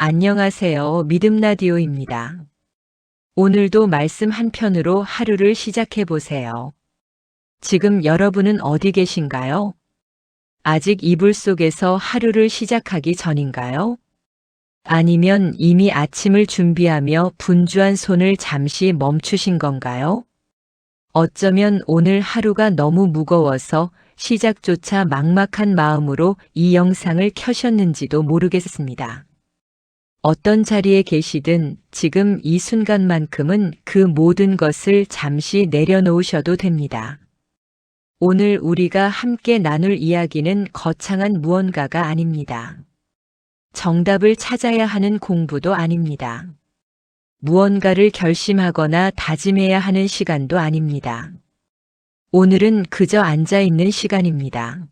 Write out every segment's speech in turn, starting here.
안녕하세요. 믿음 라디오입니다. 오늘도 말씀 한 편으로 하루를 시작해 보세요. 지금 여러분은 어디 계신가요? 아직 이불 속에서 하루를 시작하기 전인가요? 아니면 이미 아침을 준비하며 분주한 손을 잠시 멈추신 건가요? 어쩌면 오늘 하루가 너무 무거워서 시작조차 막막한 마음으로 이 영상을 켜셨는지도 모르겠습니다. 어떤 자리에 계시든 지금 이 순간만큼은 그 모든 것을 잠시 내려놓으셔도 됩니다. 오늘 우리가 함께 나눌 이야기는 거창한 무언가가 아닙니다. 정답을 찾아야 하는 공부도 아닙니다. 무언가를 결심하거나 다짐해야 하는 시간도 아닙니다. 오늘은 그저 앉아 있는 시간입니다.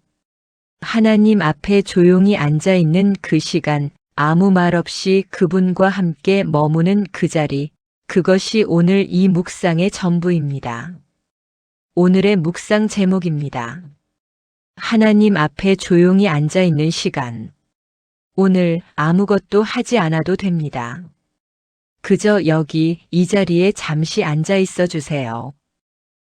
하나님 앞에 조용히 앉아 있는 그 시간, 아무 말 없이 그분과 함께 머무는 그 자리, 그것이 오늘 이 묵상의 전부입니다. 오늘의 묵상 제목입니다. 하나님 앞에 조용히 앉아 있는 시간. 오늘 아무것도 하지 않아도 됩니다. 그저 여기 이 자리에 잠시 앉아 있어 주세요.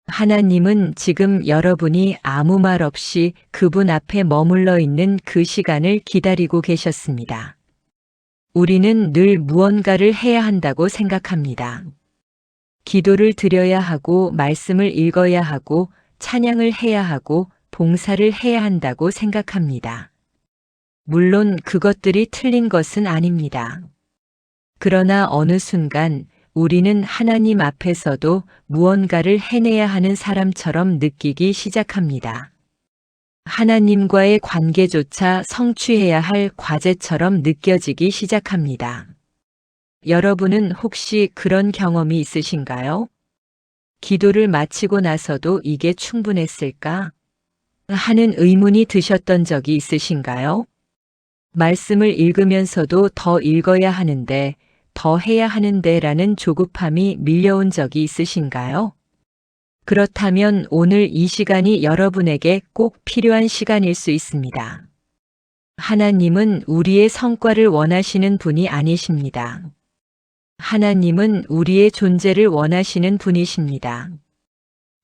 하나님은 지금 여러분이 아무 말 없이 그분 앞에 머물러 있는 그 시간을 기다리고 계셨습니다. 우리는 늘 무언가를 해야 한다고 생각합니다. 기도를 드려야 하고 말씀을 읽어야 하고 찬양을 해야 하고 봉사를 해야 한다고 생각합니다. 물론 그것들이 틀린 것은 아닙니다. 그러나 어느 순간 우리는 하나님 앞에서도 무언가를 해내야 하는 사람처럼 느끼기 시작합니다. 하나님과의 관계조차 성취해야 할 과제처럼 느껴지기 시작합니다. 여러분은 혹시 그런 경험이 있으신가요? 기도를 마치고 나서도 이게 충분했을까? 하는 의문이 드셨던 적이 있으신가요? 말씀을 읽으면서도 더 읽어야 하는데, 더 해야 하는데 라는 조급함이 밀려온 적이 있으신가요? 그렇다면 오늘 이 시간이 여러분에게 꼭 필요한 시간일 수 있습니다. 하나님은 우리의 성과를 원하시는 분이 아니십니다. 하나님은 우리의 존재를 원하시는 분이십니다.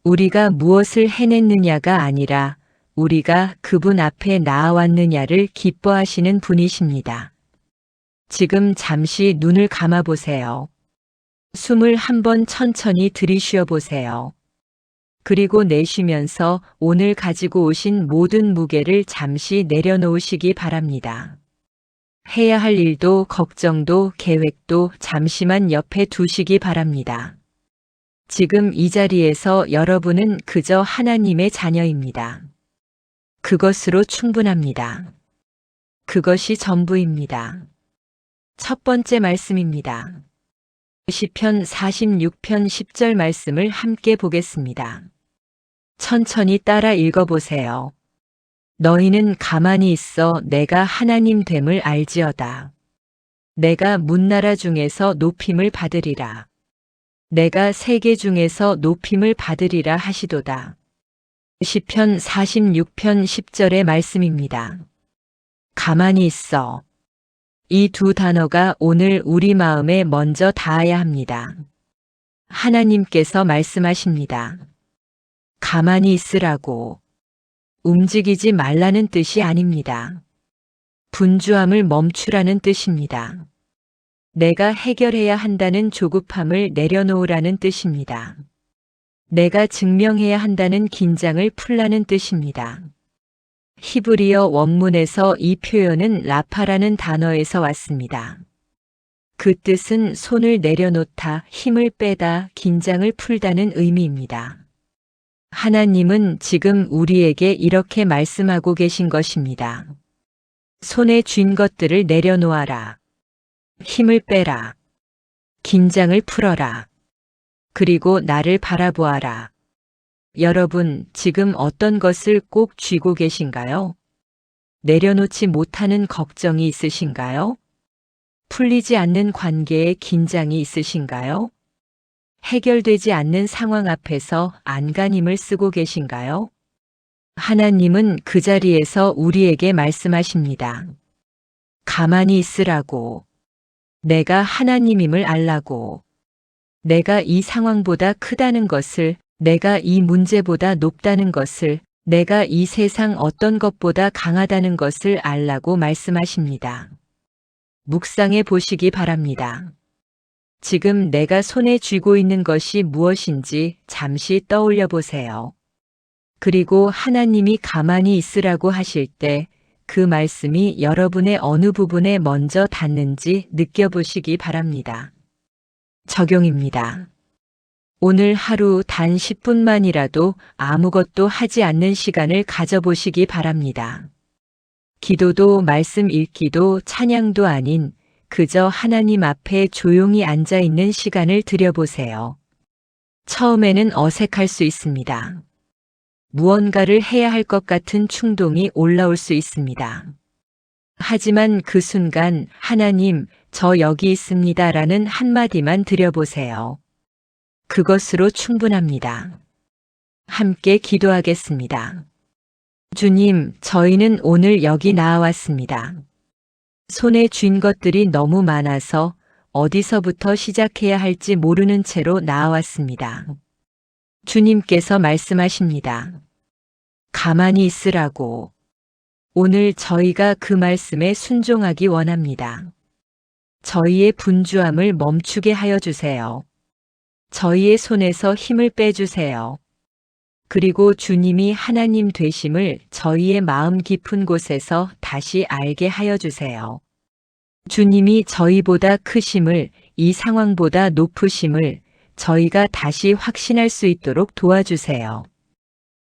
우리가 무엇을 해냈느냐가 아니라 우리가 그분 앞에 나아왔느냐를 기뻐하시는 분이십니다. 지금 잠시 눈을 감아 보세요. 숨을 한번 천천히 들이쉬어 보세요. 그리고 내쉬면서 오늘 가지고 오신 모든 무게를 잠시 내려놓으시기 바랍니다. 해야 할 일도 걱정도 계획도 잠시만 옆에 두시기 바랍니다. 지금 이 자리에서 여러분은 그저 하나님의 자녀입니다. 그것으로 충분합니다. 그것이 전부입니다. 첫 번째 말씀입니다. 시편 46편 10절 말씀을 함께 보겠습니다. 천천히 따라 읽어보세요. 너희는 가만히 있어 내가 하나님 됨을 알지어다. 내가 문나라 중에서 높임을 받으리라. 내가 세계 중에서 높임을 받으리라 하시도다. 시편 46편 10절의 말씀입니다. 가만히 있어. 이 두 단어가 오늘 우리 마음에 먼저 닿아야 합니다. 하나님께서 말씀하십니다. 가만히 있으라고. 움직이지 말라는 뜻이 아닙니다. 분주함을 멈추라는 뜻입니다. 내가 해결해야 한다는 조급함을 내려놓으라는 뜻입니다. 내가 증명해야 한다는 긴장을 풀라는 뜻입니다. 히브리어 원문에서 이 표현은 라파라는 단어에서 왔습니다. 그 뜻은 손을 내려놓다, 힘을 빼다, 긴장을 풀다는 의미입니다. 하나님은 지금 우리에게 이렇게 말씀하고 계신 것입니다. 손에 쥔 것들을 내려놓아라. 힘을 빼라. 긴장을 풀어라. 그리고 나를 바라보아라. 여러분, 지금 어떤 것을 꼭 쥐고 계신가요? 내려놓지 못하는 걱정이 있으신가요? 풀리지 않는 관계에 긴장이 있으신가요? 해결되지 않는 상황 앞에서 안간힘을 쓰고 계신가요? 하나님은 그 자리에서 우리에게 말씀하십니다. 가만히 있으라고. 내가 하나님임을 알라고. 내가 이 상황보다 크다는 것을, 내가 이 문제보다 높다는 것을, 내가 이 세상 어떤 것보다 강하다는 것을 알라고 말씀하십니다. 묵상해 보시기 바랍니다. 지금 내가 손에 쥐고 있는 것이 무엇인지 잠시 떠올려 보세요. 그리고 하나님이 가만히 있으라고 하실 때 그 말씀이 여러분의 어느 부분에 먼저 닿는지 느껴보시기 바랍니다. 적용입니다. 오늘 하루 단 10분만이라도 아무것도 하지 않는 시간을 가져보시기 바랍니다. 기도도 말씀 읽기도 찬양도 아닌 그저 하나님 앞에 조용히 앉아 있는 시간을 들여보세요. 처음에는 어색할 수 있습니다. 무언가를 해야 할 것 같은 충동이 올라올 수 있습니다. 하지만 그 순간 하나님, 저 여기 있습니다 라는 한마디만 드려보세요. 그것으로 충분합니다. 함께 기도하겠습니다. 주님, 저희는 오늘 여기 나와왔습니다. 손에 쥔 것들이 너무 많아서 어디서부터 시작해야 할지 모르는 채로 나와왔습니다. 주님께서 말씀하십니다. 가만히 있으라고. 오늘 저희가 그 말씀에 순종하기 원합니다. 저희의 분주함을 멈추게 하여 주세요. 저희의 손에서 힘을 빼주세요. 그리고 주님이 하나님 되심을 저희의 마음 깊은 곳에서 다시 알게 하여 주세요. 주님이 저희보다 크심을, 이 상황보다 높으심을 저희가 다시 확신할 수 있도록 도와주세요.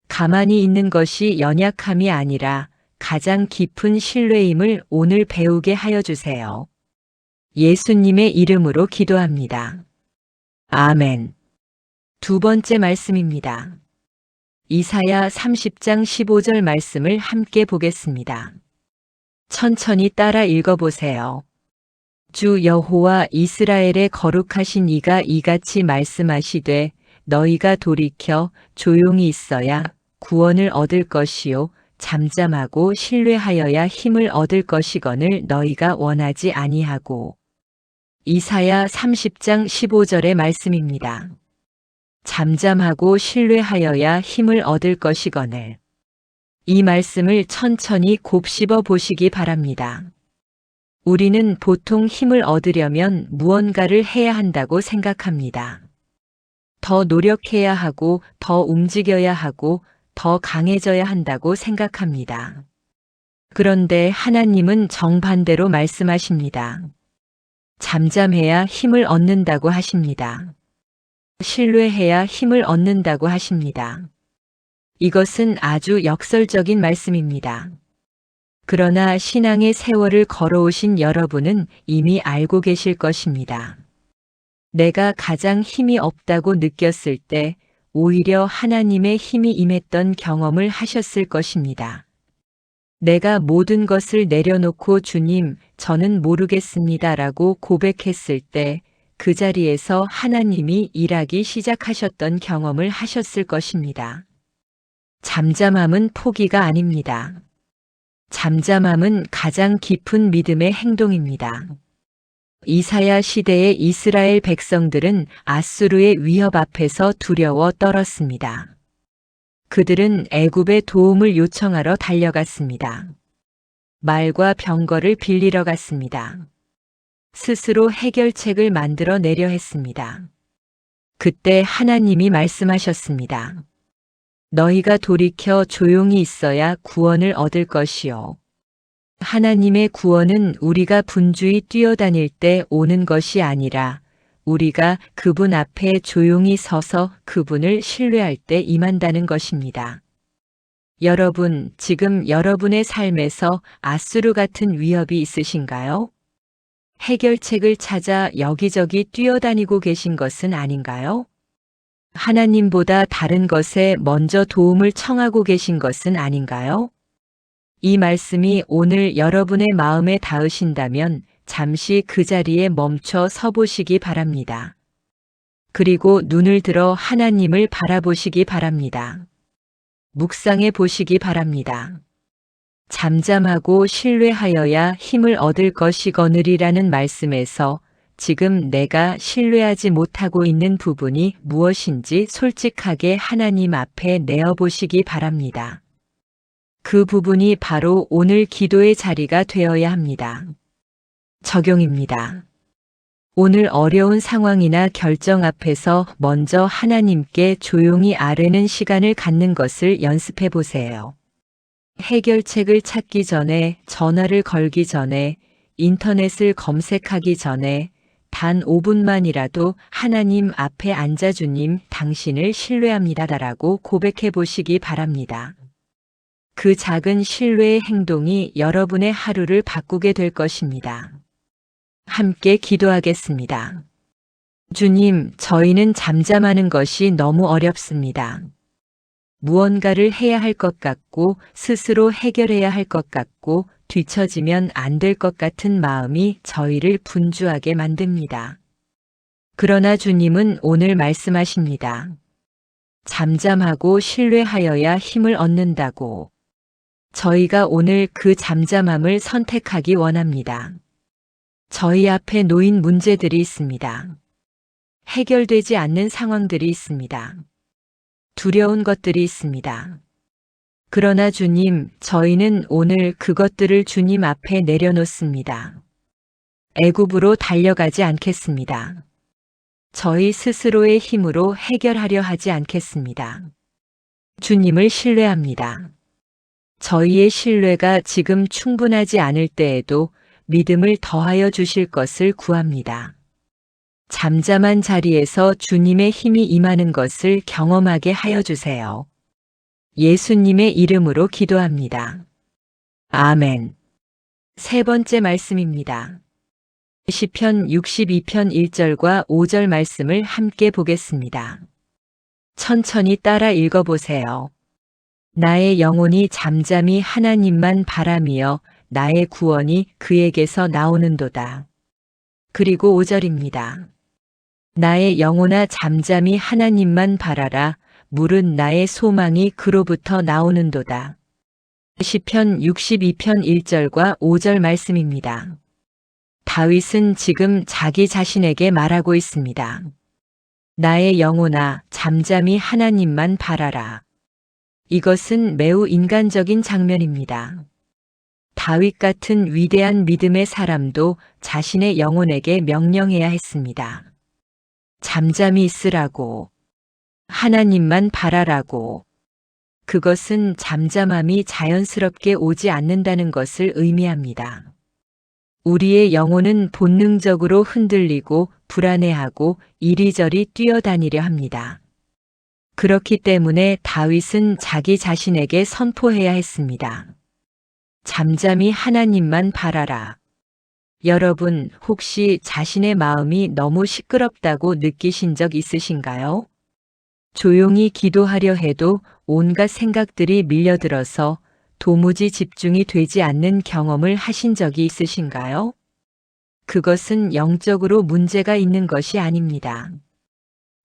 가만히 있는 것이 연약함이 아니라 가장 깊은 신뢰임을 오늘 배우게 하여 주세요. 예수님의 이름으로 기도합니다. 아멘. 두 번째 말씀입니다. 이사야 30장 15절 말씀을 함께 보겠습니다. 천천히 따라 읽어보세요. 주 여호와 이스라엘의 거룩하신 이가 이같이 말씀하시되 너희가 돌이켜 조용히 있어야 구원을 얻을 것이요 잠잠하고 신뢰하여야 힘을 얻을 것이거늘 너희가 원하지 아니하고. 이사야 30장 15절의 말씀입니다. 잠잠하고 신뢰하여야 힘을 얻을 것이거늘. 이 말씀을 천천히 곱씹어 보시기 바랍니다. 우리는 보통 힘을 얻으려면 무언가를 해야 한다고 생각합니다. 더 노력해야 하고, 더 움직여야 하고, 더 강해져야 한다고 생각합니다. 그런데 하나님은 정반대로 말씀하십니다. 잠잠해야 힘을 얻는다고 하십니다. 신뢰해야 힘을 얻는다고 하십니다. 이것은 아주 역설적인 말씀입니다. 그러나 신앙의 세월을 걸어오신 여러분은 이미 알고 계실 것입니다. 내가 가장 힘이 없다고 느꼈을 때 오히려 하나님의 힘이 임했던 경험을 하셨을 것입니다. 내가 모든 것을 내려놓고 주님, 저는 모르겠습니다 라고 고백했을 때 그 자리에서 하나님이 일하기 시작하셨던 경험을 하셨을 것입니다. 잠잠함은 포기가 아닙니다. 잠잠함은 가장 깊은 믿음의 행동입니다. 이사야 시대의 이스라엘 백성들은 아수르의 위협 앞에서 두려워 떨었습니다. 그들은 애굽의 도움을 요청하러 달려갔습니다. 말과 병거를 빌리러 갔습니다. 스스로 해결책을 만들어 내려 했습니다. 그때 하나님이 말씀하셨습니다. 너희가 돌이켜 조용히 있어야 구원을 얻을 것이요. 하나님의 구원은 우리가 분주히 뛰어다닐 때 오는 것이 아니라 우리가 그분 앞에 조용히 서서 그분을 신뢰할 때 임한다는 것입니다. 여러분, 지금 여러분의 삶에서 아수르 같은 위협이 있으신가요? 해결책을 찾아 여기저기 뛰어다니고 계신 것은 아닌가요? 하나님보다 다른 것에 먼저 도움을 청하고 계신 것은 아닌가요? 이 말씀이 오늘 여러분의 마음에 닿으신다면 잠시 그 자리에 멈춰 서 보시기 바랍니다. 그리고 눈을 들어 하나님을 바라보시기 바랍니다. 묵상해 보시기 바랍니다. 잠잠하고 신뢰하여야 힘을 얻을 것이거늘이라는 말씀에서 지금 내가 신뢰하지 못하고 있는 부분이 무엇인지 솔직하게 하나님 앞에 내어보시기 바랍니다. 그 부분이 바로 오늘 기도의 자리가 되어야 합니다. 적용입니다. 오늘 어려운 상황이나 결정 앞에서 먼저 하나님께 조용히 아뢰는 시간을 갖는 것을 연습해 보세요. 해결책을 찾기 전에, 전화를 걸기 전에, 인터넷을 검색하기 전에 단 5분만이라도 하나님 앞에 앉아 주님, 당신을 신뢰합니다라고 고백해 보시기 바랍니다. 그 작은 신뢰의 행동이 여러분의 하루를 바꾸게 될 것입니다. 함께 기도하겠습니다. 주님, 저희는 잠잠하는 것이 너무 어렵습니다. 무언가를 해야 할 것 같고 스스로 해결해야 할 것 같고 뒤처지면 안 될 것 같은 마음이 저희를 분주하게 만듭니다. 그러나 주님은 오늘 말씀하십니다. 잠잠하고 신뢰하여야 힘을 얻는다고. 저희가 오늘 그 잠잠함을 선택하기 원합니다. 저희 앞에 놓인 문제들이 있습니다. 해결되지 않는 상황들이 있습니다. 두려운 것들이 있습니다. 그러나 주님, 저희는 오늘 그것들을 주님 앞에 내려놓습니다. 애굽으로 달려가지 않겠습니다. 저희 스스로의 힘으로 해결하려 하지 않겠습니다. 주님을 신뢰합니다. 저희의 신뢰가 지금 충분하지 않을 때에도 믿음을 더하여 주실 것을 구합니다. 잠잠한 자리에서 주님의 힘이 임하는 것을 경험하게 하여 주세요. 예수님의 이름으로 기도합니다. 아멘. 세 번째 말씀입니다. 시편 62편 1절과 5절 말씀을 함께 보겠습니다. 천천히 따라 읽어보세요. 나의 영혼이 잠잠히 하나님만 바라며 나의 구원이 그에게서 나오는도다. 그리고 5절입니다. 나의 영혼아 잠잠히 하나님만 바라라. 물은 나의 소망이 그로부터 나오는도다. 시편 62편 1절과 5절 말씀입니다. 다윗은 지금 자기 자신에게 말하고 있습니다. 나의 영혼아 잠잠히 하나님만 바라라. 이것은 매우 인간적인 장면입니다. 다윗 같은 위대한 믿음의 사람도 자신의 영혼에게 명령해야 했습니다. 잠잠히 있으라고. 하나님만 바라라고. 그것은 잠잠함이 자연스럽게 오지 않는다는 것을 의미합니다. 우리의 영혼은 본능적으로 흔들리고 불안해하고 이리저리 뛰어다니려 합니다. 그렇기 때문에 다윗은 자기 자신에게 선포해야 했습니다. 잠잠히 하나님만 바라라. 여러분, 혹시 자신의 마음이 너무 시끄럽다고 느끼신 적 있으신가요? 조용히 기도하려 해도 온갖 생각들이 밀려들어서 도무지 집중이 되지 않는 경험을 하신 적이 있으신가요? 그것은 영적으로 문제가 있는 것이 아닙니다.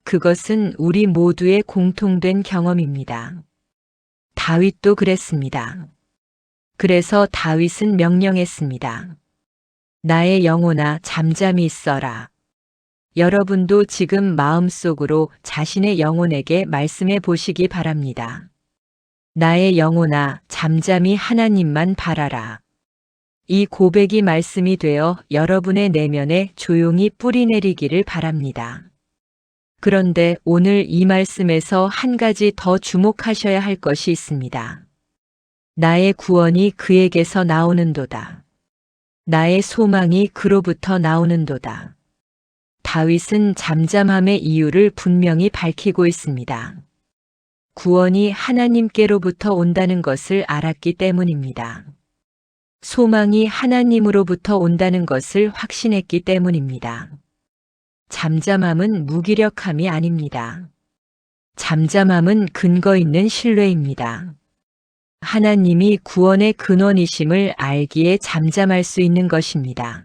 그것은 우리 모두의 공통된 경험입니다. 다윗도 그랬습니다. 그래서 다윗은 명령했습니다. 나의 영혼아 잠잠히 있어라. 여러분도 지금 마음속으로 자신의 영혼에게 말씀해 보시기 바랍니다. 나의 영혼아 잠잠히 하나님만 바라라. 이 고백이 말씀이 되어 여러분의 내면에 조용히 뿌리내리기를 바랍니다. 그런데 오늘 이 말씀에서 한 가지 더 주목하셔야 할 것이 있습니다. 나의 구원이 그에게서 나오는도다. 나의 소망이 그로부터 나오는도다. 다윗은 잠잠함의 이유를 분명히 밝히고 있습니다. 구원이 하나님께로부터 온다는 것을 알았기 때문입니다. 소망이 하나님으로부터 온다는 것을 확신했기 때문입니다. 잠잠함은 무기력함이 아닙니다. 잠잠함은 근거 있는 신뢰입니다. 하나님이 구원의 근원이심을 알기에 잠잠할 수 있는 것입니다.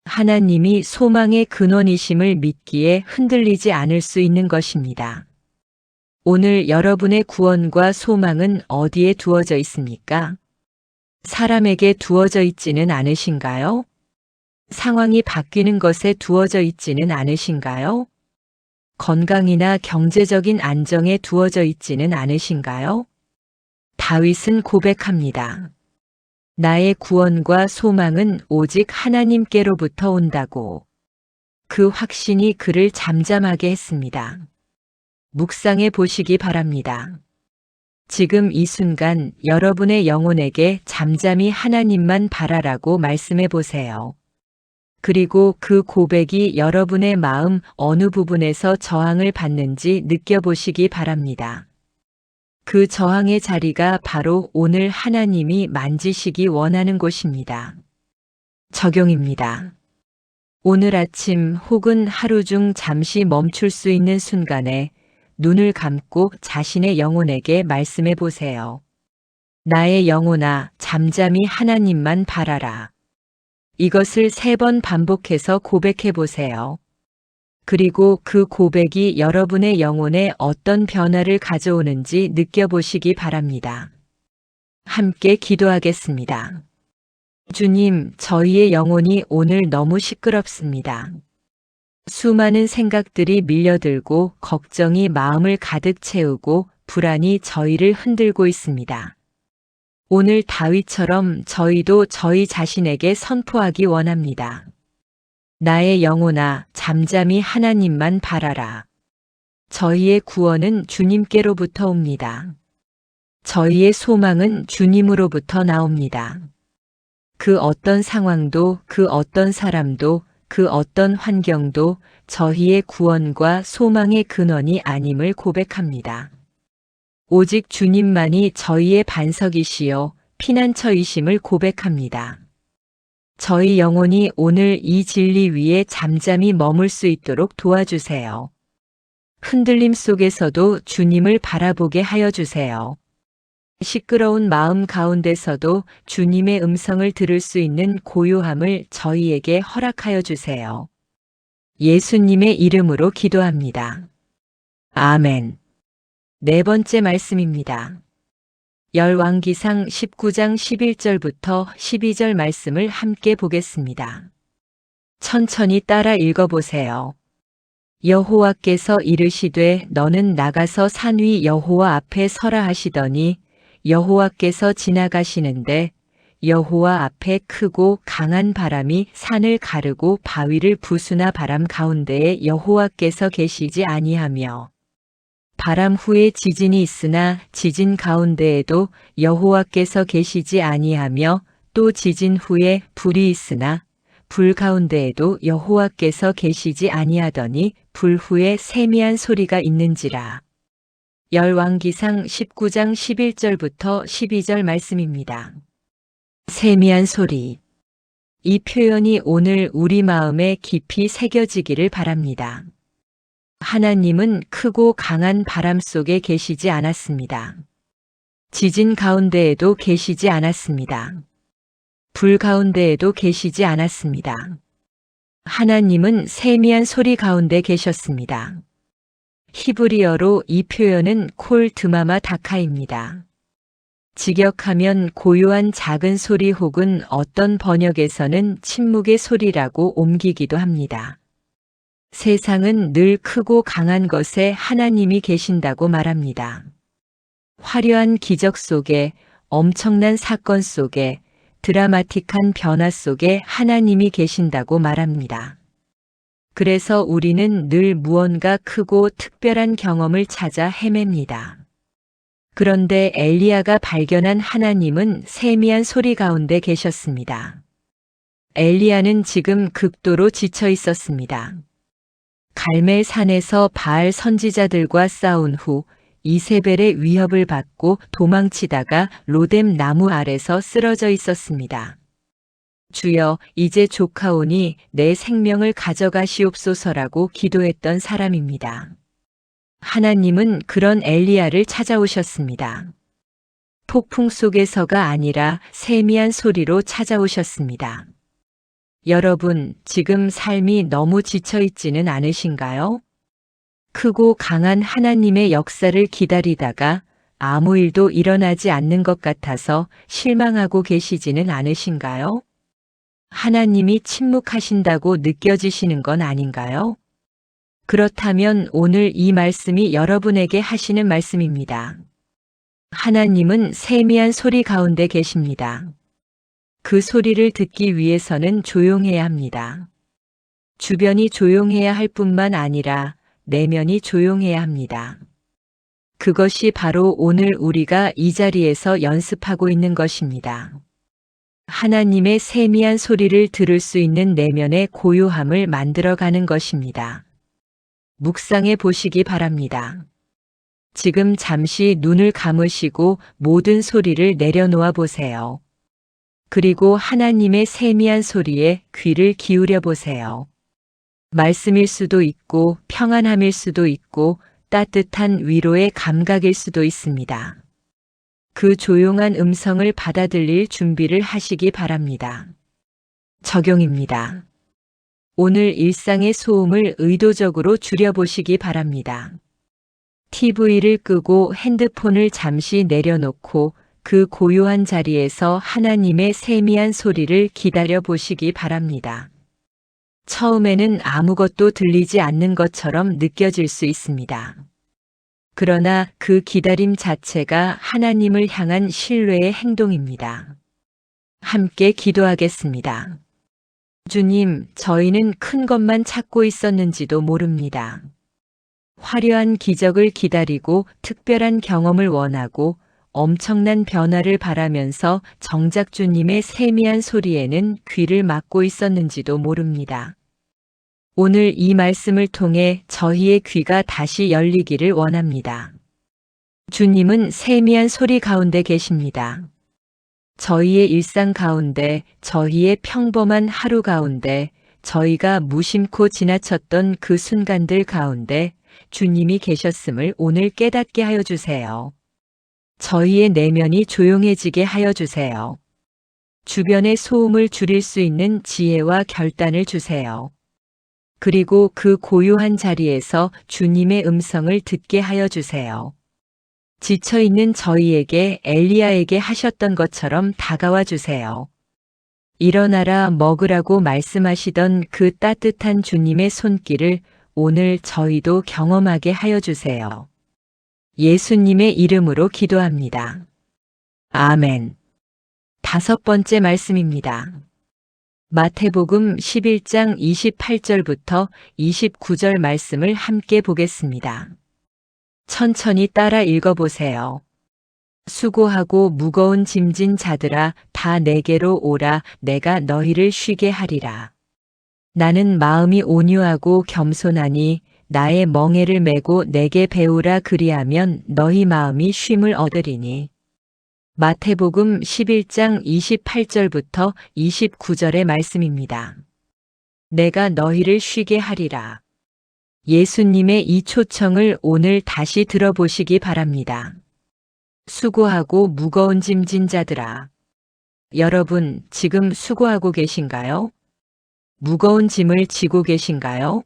하나님이 소망의 근원이심을 믿기에 흔들리지 않을 수 있는 것입니다. 오늘 여러분의 구원과 소망은 어디에 두어져 있습니까? 사람에게 두어져 있지는 않으신가요? 상황이 바뀌는 것에 두어져 있지는 않으신가요? 건강이나 경제적인 안정에 두어져 있지는 않으신가요? 다윗은 고백합니다. 나의 구원과 소망은 오직 하나님께로부터 온다고. 그 확신이 그를 잠잠하게 했습니다. 묵상해 보시기 바랍니다. 지금 이 순간 여러분의 영혼에게 잠잠히 하나님만 바라라고 말씀해 보세요. 그리고 그 고백이 여러분의 마음 어느 부분에서 저항을 받는지 느껴보시기 바랍니다. 그 저항의 자리가 바로 오늘 하나님이 만지시기 원하는 곳입니다. 적용입니다. 오늘 아침 혹은 하루 중 잠시 멈출 수 있는 순간에 눈을 감고 자신의 영혼에게 말씀해 보세요. 나의 영혼아, 잠잠히 하나님만 바라라. 이것을 3번 반복해서 고백해 보세요. 그리고 그 고백이 여러분의 영혼에 어떤 변화를 가져오는지 느껴보시기 바랍니다. 함께 기도하겠습니다. 주님, 저희의 영혼이 오늘 너무 시끄럽습니다. 수많은 생각들이 밀려들고 걱정이 마음을 가득 채우고 불안이 저희를 흔들고 있습니다. 오늘 다윗처럼 저희도 저희 자신에게 선포하기 원합니다. 나의 영혼아, 잠잠히 하나님만 바라라. 저희의 구원은 주님께로부터 옵니다. 저희의 소망은 주님으로부터 나옵니다. 그 어떤 상황도, 그 어떤 사람도, 그 어떤 환경도 저희의 구원과 소망의 근원이 아님을 고백합니다. 오직 주님만이 저희의 반석이시요 피난처이심을 고백합니다. 저희 영혼이 오늘 이 진리 위에 잠잠히 머물 수 있도록 도와주세요. 흔들림 속에서도 주님을 바라보게 하여 주세요. 시끄러운 마음 가운데서도 주님의 음성을 들을 수 있는 고요함을 저희에게 허락하여 주세요. 예수님의 이름으로 기도합니다. 아멘. 4번째 말씀입니다. 열왕기상 19장 11절부터 12절 말씀을 함께 보겠습니다. 천천히 따라 읽어보세요. 여호와께서 이르시되 너는 나가서 산 위 여호와 앞에 서라 하시더니 여호와께서 지나가시는데 여호와 앞에 크고 강한 바람이 산을 가르고 바위를 부수나 바람 가운데에 여호와께서 계시지 아니하며 바람 후에 지진이 있으나 지진 가운데에도 여호와께서 계시지 아니하며 또 지진 후에 불이 있으나 불 가운데에도 여호와께서 계시지 아니하더니 불 후에 세미한 소리가 있는지라. 열왕기상 19장 11절부터 12절 말씀입니다. 세미한 소리. 이 표현이 오늘 우리 마음에 깊이 새겨지기를 바랍니다. 하나님은 크고 강한 바람 속에 계시지 않았습니다. 지진 가운데에도 계시지 않았습니다. 불 가운데에도 계시지 않았습니다. 하나님은 세미한 소리 가운데 계셨습니다. 히브리어로 이 표현은 콜 드마마 다카입니다. 직역하면 고요한 작은 소리 혹은 어떤 번역에서는 침묵의 소리라고 옮기기도 합니다. 세상은 늘 크고 강한 것에 하나님이 계신다고 말합니다. 화려한 기적 속에, 엄청난 사건 속에, 드라마틱한 변화 속에 하나님이 계신다고 말합니다. 그래서 우리는 늘 무언가 크고 특별한 경험을 찾아 헤맵니다. 그런데 엘리야가 발견한 하나님은 세미한 소리 가운데 계셨습니다. 엘리야는 지금 극도로 지쳐 있었습니다. 갈멜산에서 바알 선지자들과 싸운 후 이세벨의 위협을 받고 도망치다가 로뎀 나무 아래서 쓰러져 있었습니다. 주여, 이제 조카오니 내 생명을 가져가시옵소서라고 기도했던 사람입니다. 하나님은 그런 엘리야를 찾아오셨습니다. 폭풍 속에서가 아니라 세미한 소리로 찾아오셨습니다. 여러분, 지금 삶이 너무 지쳐 있지는 않으신가요? 크고 강한 하나님의 역사를 기다리다가 아무 일도 일어나지 않는 것 같아서 실망하고 계시지는 않으신가요? 하나님이 침묵하신다고 느껴지시는 건 아닌가요? 그렇다면 오늘 이 말씀이 여러분에게 하시는 말씀입니다. 하나님은 세미한 소리 가운데 계십니다. 그 소리를 듣기 위해서는 조용해야 합니다. 주변이 조용해야 할 뿐만 아니라 내면이 조용해야 합니다. 그것이 바로 오늘 우리가 이 자리에서 연습하고 있는 것입니다. 하나님의 세미한 소리를 들을 수 있는 내면의 고요함을 만들어가는 것입니다. 묵상해 보시기 바랍니다. 지금 잠시 눈을 감으시고 모든 소리를 내려놓아 보세요. 그리고 하나님의 세미한 소리에 귀를 기울여 보세요. 말씀일 수도 있고 평안함일 수도 있고 따뜻한 위로의 감각일 수도 있습니다. 그 조용한 음성을 받아들일 준비를 하시기 바랍니다. 적용입니다. 오늘 일상의 소음을 의도적으로 줄여보시기 바랍니다. TV를 끄고 핸드폰을 잠시 내려놓고 그 고요한 자리에서 하나님의 세미한 소리를 기다려 보시기 바랍니다. 처음에는 아무것도 들리지 않는 것처럼 느껴질 수 있습니다. 그러나 그 기다림 자체가 하나님을 향한 신뢰의 행동입니다. 함께 기도하겠습니다. 주님, 저희는 큰 것만 찾고 있었는지도 모릅니다. 화려한 기적을 기다리고 특별한 경험을 원하고 엄청난 변화를 바라면서 정작 주님의 세미한 소리에는 귀를 막고 있었는지도 모릅니다. 오늘 이 말씀을 통해 저희의 귀가 다시 열리기를 원합니다. 주님은 세미한 소리 가운데 계십니다. 저희의 일상 가운데, 저희의 평범한 하루 가운데, 저희가 무심코 지나쳤던 그 순간들 가운데 주님이 계셨음을 오늘 깨닫게 하여 주세요. 저희의 내면이 조용해지게 하여 주세요. 주변의 소음을 줄일 수 있는 지혜와 결단을 주세요. 그리고 그 고요한 자리에서 주님의 음성을 듣게 하여 주세요. 지쳐있는 저희에게 엘리야에게 하셨던 것처럼 다가와 주세요. 일어나라 먹으라고 말씀하시던 그 따뜻한 주님의 손길을 오늘 저희도 경험하게 하여 주세요. 예수님의 이름으로 기도합니다. 아멘. 5번째 말씀입니다. 마태복음 11장 28절부터 29절 말씀을 함께 보겠습니다. 천천히 따라 읽어보세요. 수고하고 무거운 짐진 자들아 다 내게로 오라 내가 너희를 쉬게 하리라. 나는 마음이 온유하고 겸손하니 나의 멍에를 메고 내게 배우라 그리하면 너희 마음이 쉼을 얻으리니. 마태복음 11장 28절부터 29절의 말씀입니다. 내가 너희를 쉬게 하리라. 예수님의 이 초청을 오늘 다시 들어보시기 바랍니다. 수고하고 무거운 짐진 자들아. 여러분, 지금 수고하고 계신가요? 무거운 짐을 지고 계신가요?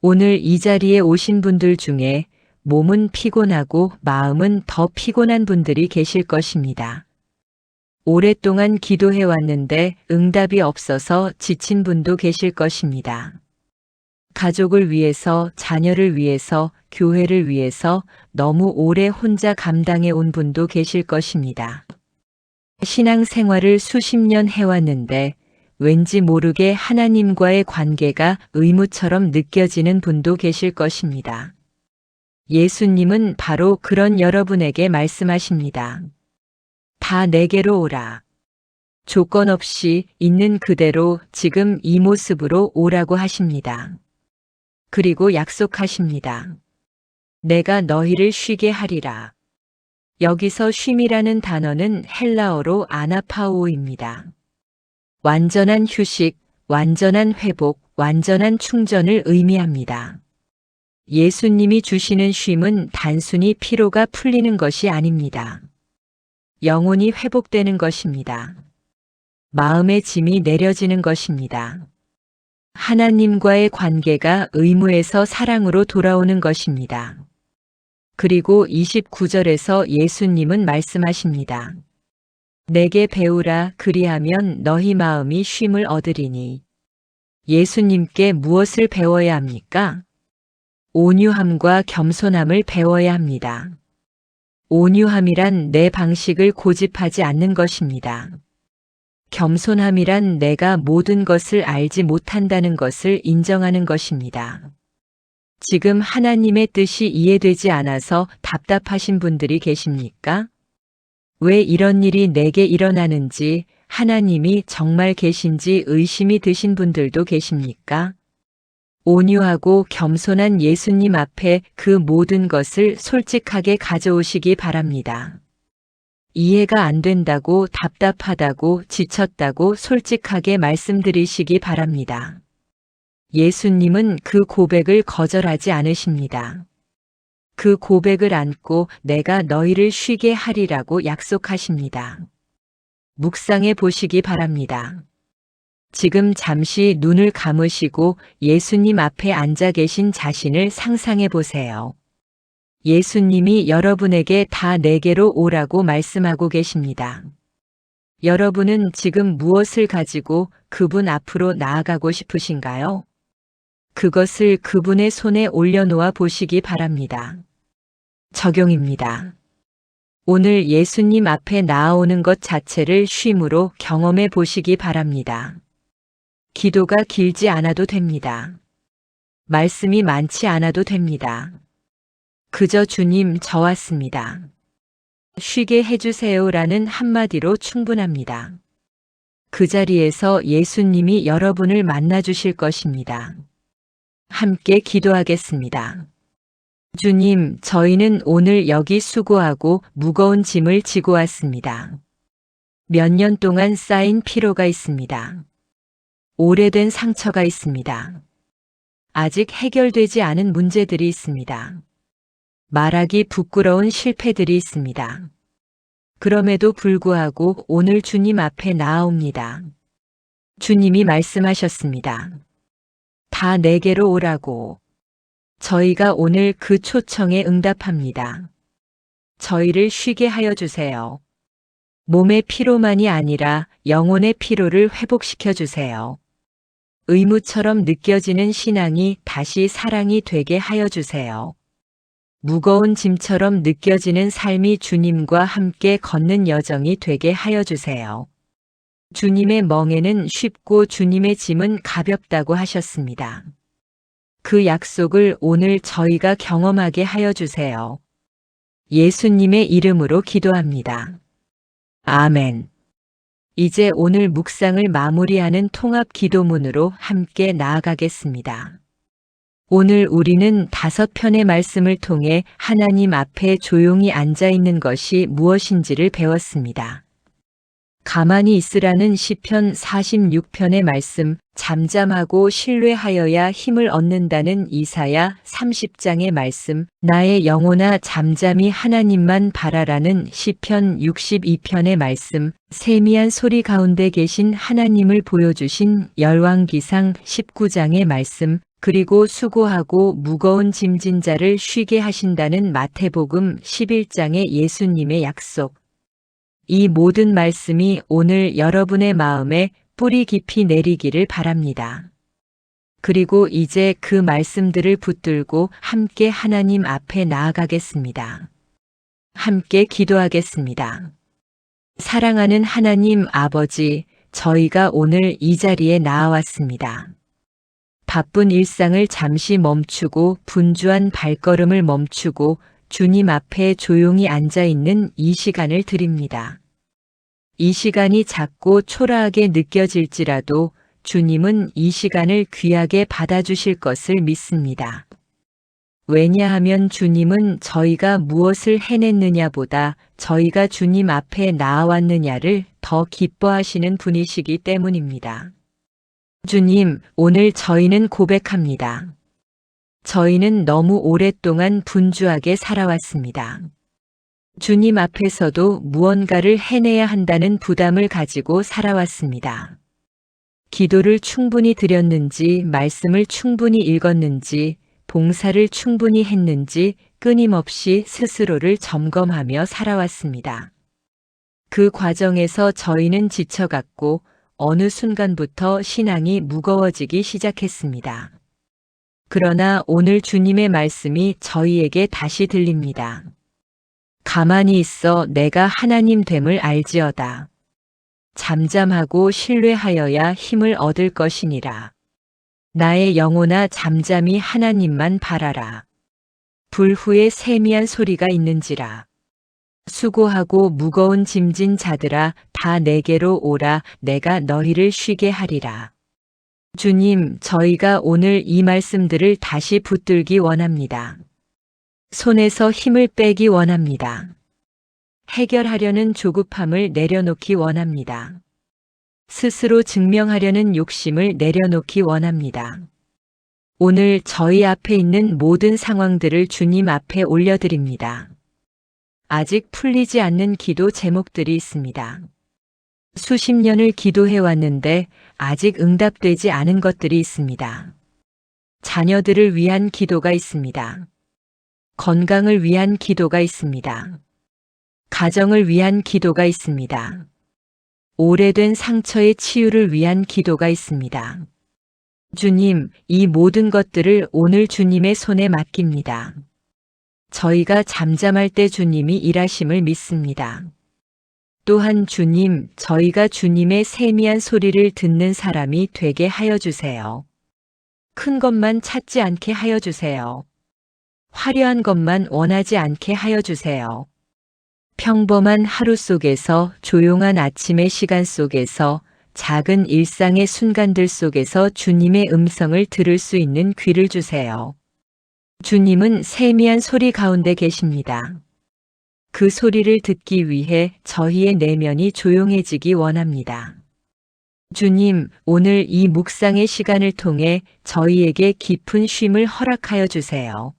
오늘 이 자리에 오신 분들 중에 몸은 피곤하고 마음은 더 피곤한 분들이 계실 것입니다. 오랫동안 기도해 왔는데 응답이 없어서 지친 분도 계실 것입니다. 가족을 위해서, 자녀를 위해서, 교회를 위해서 너무 오래 혼자 감당해 온 분도 계실 것입니다. 신앙생활을 수십 년 해왔는데 왠지 모르게 하나님과의 관계가 의무처럼 느껴지는 분도 계실 것입니다. 예수님은 바로 그런 여러분에게 말씀하십니다. 다 내게로 오라. 조건 없이 있는 그대로 지금 이 모습으로 오라고 하십니다. 그리고 약속하십니다. 내가 너희를 쉬게 하리라. 여기서 쉼이라는 단어는 헬라어로 아나파오입니다. 완전한 휴식, 완전한 회복, 완전한 충전을 의미합니다. 예수님이 주시는 쉼은 단순히 피로가 풀리는 것이 아닙니다. 영혼이 회복되는 것입니다. 마음의 짐이 내려지는 것입니다. 하나님과의 관계가 의무에서 사랑으로 돌아오는 것입니다. 그리고 29절에서 예수님은 말씀하십니다. 내게 배우라 그리하면 너희 마음이 쉼을 얻으리니. 예수님께 무엇을 배워야 합니까? 온유함과 겸손함을 배워야 합니다. 온유함이란 내 방식을 고집하지 않는 것입니다. 겸손함이란 내가 모든 것을 알지 못한다는 것을 인정하는 것입니다. 지금 하나님의 뜻이 이해되지 않아서 답답하신 분들이 계십니까? 왜 이런 일이 내게 일어나는지, 하나님이 정말 계신지 의심이 드신 분들도 계십니까? 온유하고 겸손한 예수님 앞에 그 모든 것을 솔직하게 가져오시기 바랍니다. 이해가 안 된다고, 답답하다고, 지쳤다고 솔직하게 말씀드리시기 바랍니다. 예수님은 그 고백을 거절하지 않으십니다. 그 고백을 안고 내가 너희를 쉬게 하리라고 약속하십니다. 묵상해 보시기 바랍니다. 지금 잠시 눈을 감으시고 예수님 앞에 앉아 계신 자신을 상상해 보세요. 예수님이 여러분에게 다 내게로 오라고 말씀하고 계십니다. 여러분은 지금 무엇을 가지고 그분 앞으로 나아가고 싶으신가요? 그것을 그분의 손에 올려놓아 보시기 바랍니다. 적용입니다. 오늘 예수님 앞에 나아오는 것 자체를 쉼으로 경험해 보시기 바랍니다. 기도가 길지 않아도 됩니다. 말씀이 많지 않아도 됩니다. 그저 주님 저 왔습니다. 쉬게 해주세요라는 한마디로 충분합니다. 그 자리에서 예수님이 여러분을 만나주실 것입니다. 함께 기도하겠습니다. 주님, 저희는 오늘 여기 수고하고 무거운 짐을 지고 왔습니다. 몇 년 동안 쌓인 피로가 있습니다. 오래된 상처가 있습니다. 아직 해결되지 않은 문제들이 있습니다. 말하기 부끄러운 실패들이 있습니다. 그럼에도 불구하고 오늘 주님 앞에 나아옵니다. 주님이 말씀하셨습니다. 다 내게로 오라고. 저희가 오늘 그 초청에 응답합니다. 저희를 쉬게 하여 주세요. 몸의 피로만이 아니라 영혼의 피로를 회복시켜 주세요. 의무처럼 느껴지는 신앙이 다시 사랑이 되게 하여 주세요. 무거운 짐처럼 느껴지는 삶이 주님과 함께 걷는 여정이 되게 하여 주세요. 주님의 멍에는 쉽고 주님의 짐은 가볍다고 하셨습니다. 그 약속을 오늘 저희가 경험하게 하여 주세요. 예수님의 이름으로 기도합니다. 아멘. 이제 오늘 묵상을 마무리하는 통합 기도문으로 함께 나아가겠습니다. 오늘 우리는 5편의 말씀을 통해 하나님 앞에 조용히 앉아 있는 것이 무엇인지를 배웠습니다. 가만히 있으라는 시편 46편의 말씀, 잠잠하고 신뢰하여야 힘을 얻는다는 이사야 30장의 말씀, 나의 영혼아 잠잠히 하나님만 바라라는 시편 62편의 말씀, 세미한 소리 가운데 계신 하나님을 보여주신 열왕기상 19장의 말씀, 그리고 수고하고 무거운 짐진 자를 쉬게 하신다는 마태복음 11장의 예수님의 약속. 이 모든 말씀이 오늘 여러분의 마음에 뿌리 깊이 내리기를 바랍니다. 그리고 이제 그 말씀들을 붙들고 함께 하나님 앞에 나아가겠습니다. 함께 기도하겠습니다. 사랑하는 하나님 아버지, 저희가 오늘 이 자리에 나아왔습니다. 바쁜 일상을 잠시 멈추고 분주한 발걸음을 멈추고 주님 앞에 조용히 앉아 있는 이 시간을 드립니다. 이 시간이 작고 초라하게 느껴질지라도 주님은 이 시간을 귀하게 받아주실 것을 믿습니다. 왜냐하면 주님은 저희가 무엇을 해냈느냐보다 저희가 주님 앞에 나아왔느냐를 더 기뻐하시는 분이시기 때문입니다. 주님, 오늘 저희는 고백합니다. 저희는 너무 오랫동안 분주하게 살아왔습니다. 주님 앞에서도 무언가를 해내야 한다는 부담을 가지고 살아왔습니다. 기도를 충분히 드렸는지, 말씀을 충분히 읽었는지, 봉사를 충분히 했는지 끊임없이 스스로를 점검하며 살아왔습니다. 그 과정에서 저희는 지쳐갔고 어느 순간부터 신앙이 무거워지기 시작했습니다. 그러나 오늘 주님의 말씀이 저희에게 다시 들립니다. 가만히 있어 내가 하나님 됨을 알지어다. 잠잠하고 신뢰하여야 힘을 얻을 것이니라. 나의 영혼아 잠잠히 하나님만 바라라. 불 후에 세미한 소리가 있는지라. 수고하고 무거운 짐진 자들아 다 내게로 오라. 내가 너희를 쉬게 하리라. 주님, 저희가 오늘 이 말씀들을 다시 붙들기 원합니다. 손에서 힘을 빼기 원합니다. 해결하려는 조급함을 내려놓기 원합니다. 스스로 증명하려는 욕심을 내려놓기 원합니다. 오늘 저희 앞에 있는 모든 상황들을 주님 앞에 올려드립니다. 아직 풀리지 않는 기도 제목들이 있습니다. 수십 년을 기도해 왔는데 아직 응답되지 않은 것들이 있습니다. 자녀들을 위한 기도가 있습니다. 건강을 위한 기도가 있습니다. 가정을 위한 기도가 있습니다. 오래된 상처의 치유를 위한 기도가 있습니다. 주님, 이 모든 것들을 오늘 주님의 손에 맡깁니다. 저희가 잠잠할 때 주님이 일하심을 믿습니다. 또한 주님, 저희가 주님의 세미한 소리를 듣는 사람이 되게 하여 주세요. 큰 것만 찾지 않게 하여 주세요. 화려한 것만 원하지 않게 하여 주세요. 평범한 하루 속에서, 조용한 아침의 시간 속에서, 작은 일상의 순간들 속에서 주님의 음성을 들을 수 있는 귀를 주세요. 주님은 세미한 소리 가운데 계십니다. 그 소리를 듣기 위해 저희의 내면이 조용해지기 원합니다. 주님, 오늘 이 묵상의 시간을 통해 저희에게 깊은 쉼을 허락하여 주세요.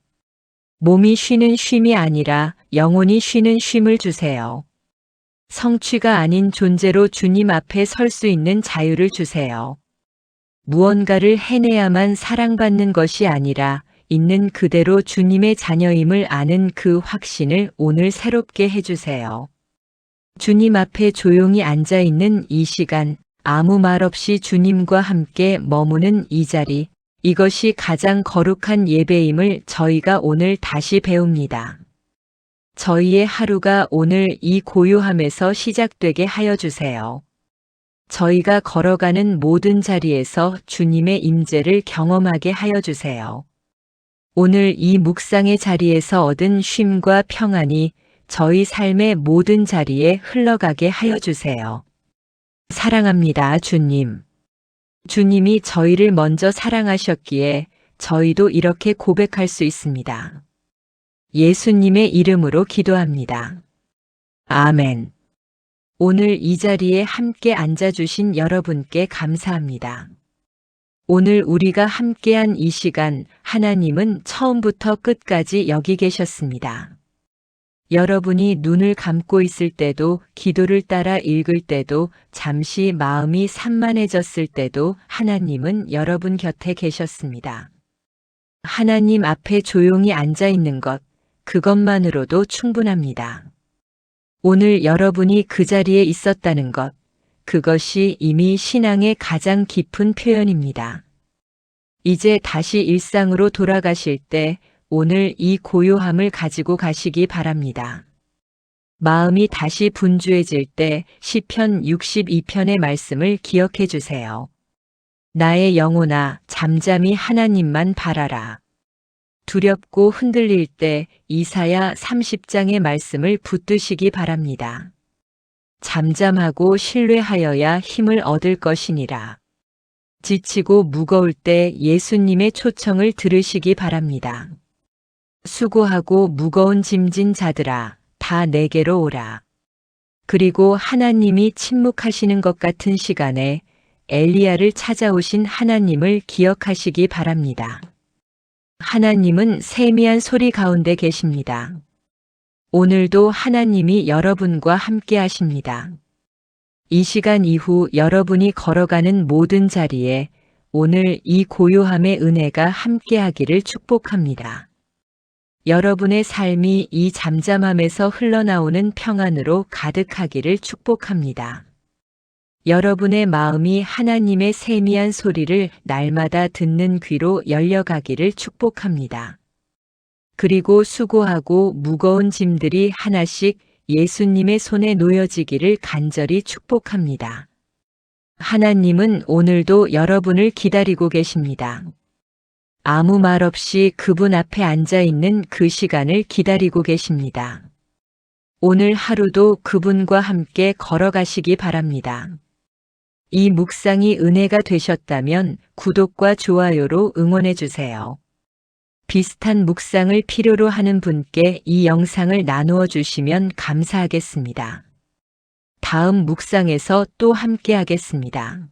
몸이 쉬는 쉼이 아니라 영혼이 쉬는 쉼을 주세요. 성취가 아닌 존재로 주님 앞에 설 수 있는 자유를 주세요. 무언가를 해내야만 사랑받는 것이 아니라 있는 그대로 주님의 자녀임을 아는 그 확신을 오늘 새롭게 해주세요. 주님 앞에 조용히 앉아 있는 이 시간, 아무 말 없이 주님과 함께 머무는 이 자리, 이것이 가장 거룩한 예배임을 저희가 오늘 다시 배웁니다. 저희의 하루가 오늘 이 고요함에서 시작되게 하여 주세요. 저희가 걸어가는 모든 자리에서 주님의 임재를 경험하게 하여 주세요. 오늘 이 묵상의 자리에서 얻은 쉼과 평안이 저희 삶의 모든 자리에 흘러가게 하여 주세요. 사랑합니다, 주님. 주님이 저희를 먼저 사랑하셨기에 저희도 이렇게 고백할 수 있습니다. 예수님의 이름으로 기도합니다. 아멘. 오늘 이 자리에 함께 앉아주신 여러분께 감사합니다. 오늘 우리가 함께한 이 시간, 하나님은 처음부터 끝까지 여기 계셨습니다. 여러분이 눈을 감고 있을 때도, 기도를 따라 읽을 때도, 잠시 마음이 산만해졌을 때도 하나님은 여러분 곁에 계셨습니다. 하나님 앞에 조용히 앉아 있는 것, 그것만으로도 충분합니다. 오늘 여러분이 그 자리에 있었다는 것, 그것이 이미 신앙의 가장 깊은 표현입니다. 이제 다시 일상으로 돌아가실 때 오늘 이 고요함을 가지고 가시기 바랍니다. 마음이 다시 분주해질 때 시편 62편의 말씀을 기억해 주세요. 나의 영혼아, 잠잠히 하나님만 바라라. 두렵고 흔들릴 때 이사야 30장의 말씀을 붙드시기 바랍니다. 잠잠하고 신뢰하여야 힘을 얻을 것이니라. 지치고 무거울 때 예수님의 초청을 들으시기 바랍니다. 수고하고 무거운 짐진 자들아, 다 내게로 오라. 그리고 하나님이 침묵하시는 것 같은 시간에 엘리야를 찾아오신 하나님을 기억하시기 바랍니다. 하나님은 세미한 소리 가운데 계십니다. 오늘도 하나님이 여러분과 함께 하십니다. 이 시간 이후 여러분이 걸어가는 모든 자리에 오늘 이 고요함의 은혜가 함께하기를 축복합니다. 여러분의 삶이 이 잠잠함에서 흘러나오는 평안으로 가득하기를 축복합니다. 여러분의 마음이 하나님의 세미한 소리를 날마다 듣는 귀로 열려가기를 축복합니다. 그리고 수고하고 무거운 짐들이 하나씩 예수님의 손에 놓여지기를 간절히 축복합니다. 하나님은 오늘도 여러분을 기다리고 계십니다. 아무 말 없이 그분 앞에 앉아 있는 그 시간을 기다리고 계십니다. 오늘 하루도 그분과 함께 걸어가시기 바랍니다. 이 묵상이 은혜가 되셨다면 구독과 좋아요로 응원해 주세요. 비슷한 묵상을 필요로 하는 분께 이 영상을 나누어 주시면 감사하겠습니다. 다음 묵상에서 또 함께 하겠습니다.